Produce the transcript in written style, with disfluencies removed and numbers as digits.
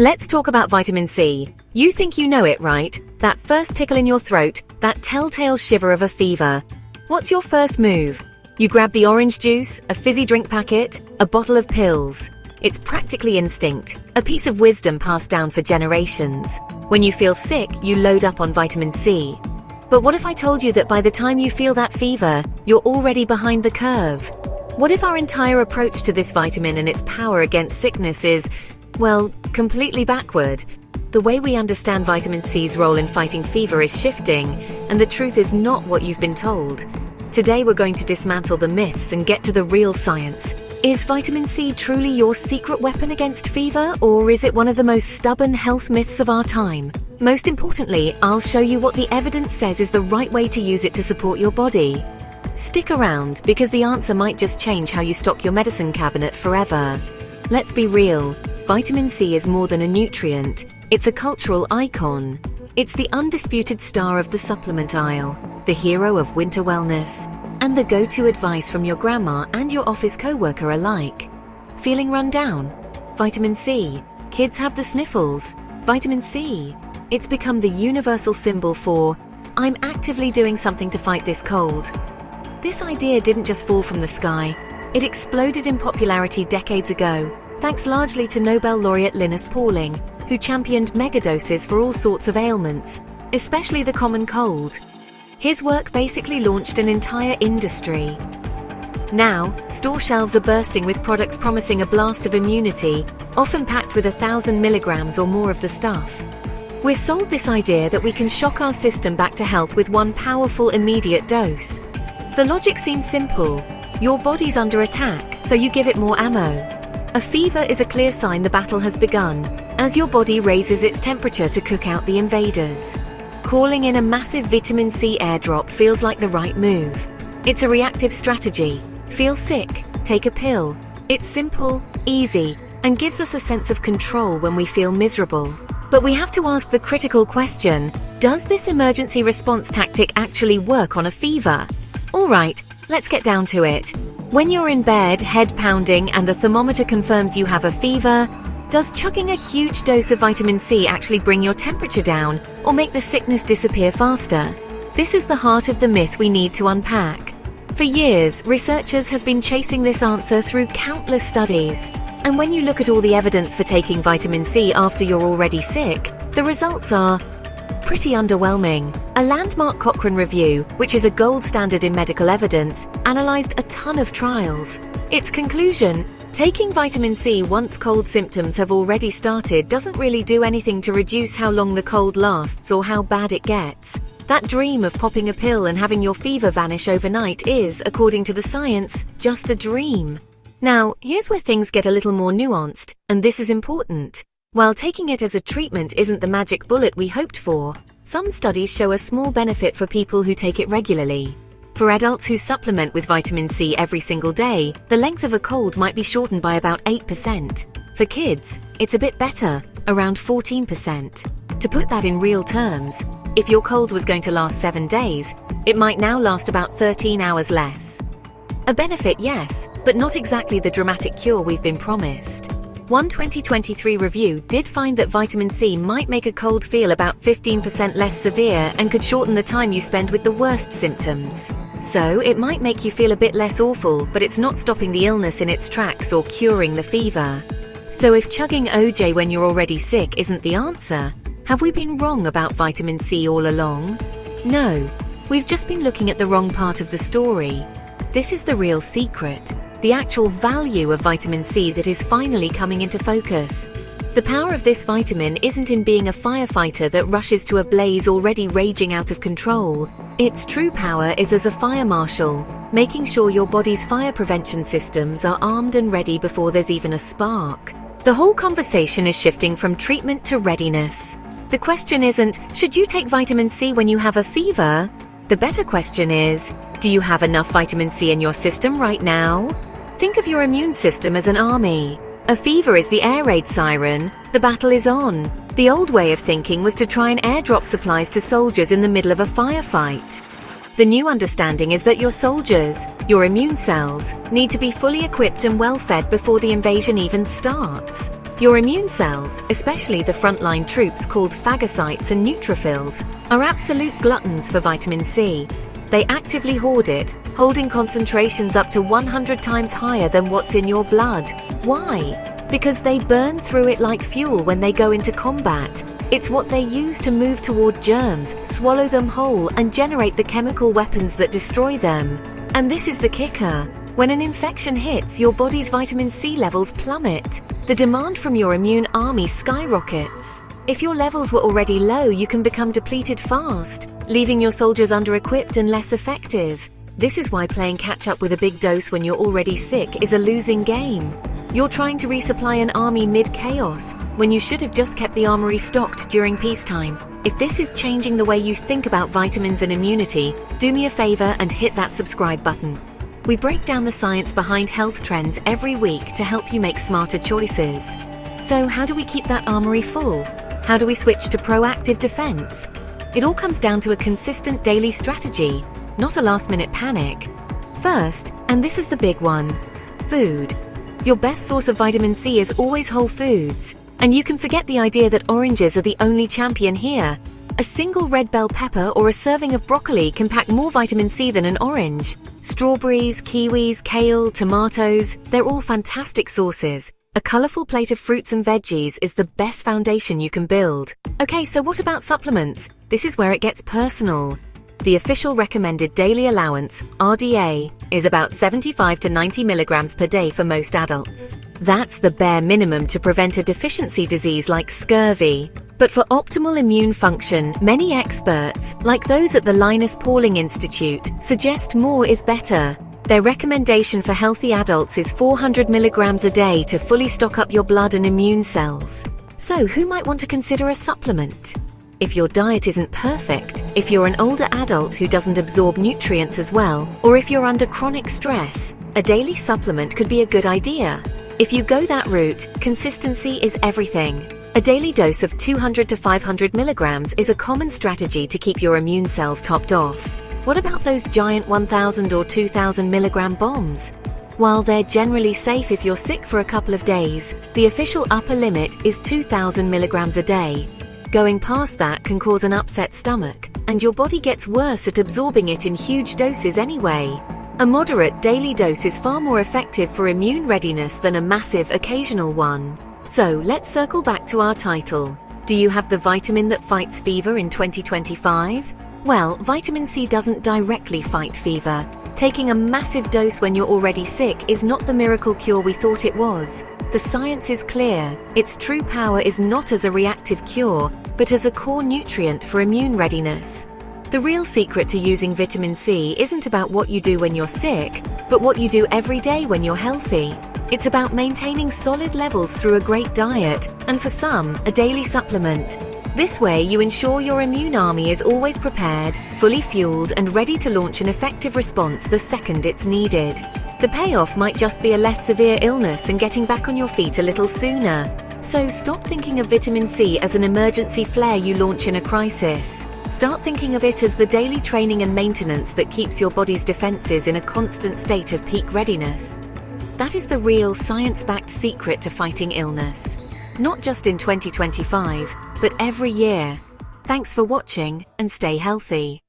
Let's talk about vitamin C. You think you know it, right? That first tickle in your throat, that telltale shiver of a fever. What's your first move? You grab the orange juice, a fizzy drink packet, a bottle of pills. It's practically instinct, a piece of wisdom passed down for generations. When you feel sick, you load up on vitamin C. But what if I told you that by the time you feel that fever, you're already behind the curve? What if our entire approach to this vitamin and its power against sickness is, well, completely backward? The way we understand vitamin C's role in fighting fever is shifting, and the truth is not what you've been told. Today we're going to dismantle the myths and get to the real science. Is vitamin C truly your secret weapon against fever, or is it one of the most stubborn health myths of our time? Most importantly, I'll show you what the evidence says is the right way to use it to support your body. Stick around, because the answer might just change how you stock your medicine cabinet forever. Let's be real, vitamin C is more than a nutrient. It's a cultural icon. It's the undisputed star of the supplement aisle, the hero of winter wellness, and the go-to advice from your grandma and your office co-worker alike. Feeling run down? Vitamin C. Kids have the sniffles? Vitamin C. It's become the universal symbol for, I'm actively doing something to fight this cold. This idea didn't just fall from the sky. It exploded in popularity decades ago, thanks largely to Nobel laureate Linus Pauling, who championed megadoses for all sorts of ailments, especially the common cold. His work basically launched an entire industry. Now, store shelves are bursting with products promising a blast of immunity, often packed with 1,000 milligrams or more of the stuff. We're sold this idea that we can shock our system back to health with one powerful immediate dose. The logic seems simple. Your body's under attack, so you give it more ammo. A fever is a clear sign the battle has begun, as your body raises its temperature to cook out the invaders. Calling in a massive vitamin C airdrop feels like the right move. It's a reactive strategy. Feel sick? Take a pill. It's simple, easy, and gives us a sense of control when we feel miserable. But we have to ask the critical question, does this emergency response tactic actually work on a fever? Alright, let's get down to it. When you're in bed, head pounding, and the thermometer confirms you have a fever, does chugging a huge dose of vitamin C actually bring your temperature down or make the sickness disappear faster? This is the heart of the myth we need to unpack. For years, researchers have been chasing this answer through countless studies. And when you look at all the evidence for taking vitamin C after you're already sick, the results are pretty underwhelming. A landmark Cochrane review, which is a gold standard in medical evidence, analyzed a ton of trials. Its conclusion: taking vitamin C once cold symptoms have already started doesn't really do anything to reduce how long the cold lasts or how bad it gets. That dream of popping a pill and having your fever vanish overnight is, according to the science, just a dream. Now, here's where things get a little more nuanced, and this is important. While taking it as a treatment isn't the magic bullet we hoped for, some studies show a small benefit for people who take it regularly. For adults who supplement with vitamin C every single day, the length of a cold might be shortened by about 8%. For kids, it's a bit better, around 14%. To put that in real terms, if your cold was going to last 7 days, it might now last about 13 hours less. A benefit, yes, but not exactly the dramatic cure we've been promised. One 2023 review did find that vitamin C might make a cold feel about 15% less severe and could shorten the time you spend with the worst symptoms. So, it might make you feel a bit less awful, but it's not stopping the illness in its tracks or curing the fever. So if chugging OJ when you're already sick isn't the answer, have we been wrong about vitamin C all along? No, we've just been looking at the wrong part of the story. This is the real secret, the actual value of vitamin C that is finally coming into focus. The power of this vitamin isn't in being a firefighter that rushes to a blaze already raging out of control. Its true power is as a fire marshal, making sure your body's fire prevention systems are armed and ready before there's even a spark. The whole conversation is shifting from treatment to readiness. The question isn't, should you take vitamin C when you have a fever? The better question is, do you have enough vitamin C in your system right now? Think of your immune system as an army. A fever is the air raid siren. The battle is on. The old way of thinking was to try and airdrop supplies to soldiers in the middle of a firefight. The new understanding is that your soldiers, your immune cells, need to be fully equipped and well fed before the invasion even starts. Your immune cells, especially the frontline troops called phagocytes and neutrophils, are absolute gluttons for vitamin C. They actively hoard it, holding concentrations up to 100 times higher than what's in your blood. Why? Because they burn through it like fuel when they go into combat. It's what they use to move toward germs, swallow them whole, and generate the chemical weapons that destroy them. And this is the kicker. When an infection hits, your body's vitamin C levels plummet. The demand from your immune army skyrockets. If your levels were already low, you can become depleted fast, leaving your soldiers under-equipped and less effective. This is why playing catch-up with a big dose when you're already sick is a losing game. You're trying to resupply an army mid-chaos, when you should have just kept the armory stocked during peacetime. If this is changing the way you think about vitamins and immunity, do me a favor and hit that subscribe button. We break down the science behind health trends every week to help you make smarter choices. So how do we keep that armory full? How do we switch to proactive defense? It all comes down to a consistent daily strategy, not a last-minute panic. First, and this is the big one, food. Your best source of vitamin C is always whole foods, and you can forget the idea that oranges are the only champion here. A single red bell pepper or a serving of broccoli can pack more vitamin C than an orange. Strawberries, kiwis, kale, tomatoes, they're all fantastic sources. A colorful plate of fruits and veggies is the best foundation you can build. Okay, so what about supplements? This is where it gets personal. The official recommended daily allowance, RDA, is about 75 to 90 milligrams per day for most adults. That's the bare minimum to prevent a deficiency disease like scurvy. But for optimal immune function, many experts, like those at the Linus Pauling Institute, suggest more is better. Their recommendation for healthy adults is 400 milligrams a day to fully stock up your blood and immune cells. So who might want to consider a supplement? If your diet isn't perfect, if you're an older adult who doesn't absorb nutrients as well, or if you're under chronic stress, a daily supplement could be a good idea. If you go that route, consistency is everything. A daily dose of 200 to 500 milligrams is a common strategy to keep your immune cells topped off. What about those giant 1000 or 2000 milligram bombs? While they're generally safe if you're sick for a couple of days, the official upper limit is 2000 milligrams a day. Going past that can cause an upset stomach, and your body gets worse at absorbing it in huge doses anyway. A moderate daily dose is far more effective for immune readiness than a massive occasional one. So let's circle back to our title. Do you have the vitamin that fights fever in 2025? Well, vitamin C doesn't directly fight fever. Taking a massive dose when you're already sick is not the miracle cure we thought it was. The science is clear. Its true power is not as a reactive cure, but as a core nutrient for immune readiness. The real secret to using vitamin C isn't about what you do when you're sick, but what you do every day when you're healthy. It's about maintaining solid levels through a great diet, and for some, a daily supplement. This way, you ensure your immune army is always prepared, fully fueled, and ready to launch an effective response the second it's needed. The payoff might just be a less severe illness and getting back on your feet a little sooner. So stop thinking of vitamin C as an emergency flare you launch in a crisis. Start thinking of it as the daily training and maintenance that keeps your body's defenses in a constant state of peak readiness. That is the real science-backed secret to fighting illness. Not just in 2025, but every year. Thanks for watching and stay healthy.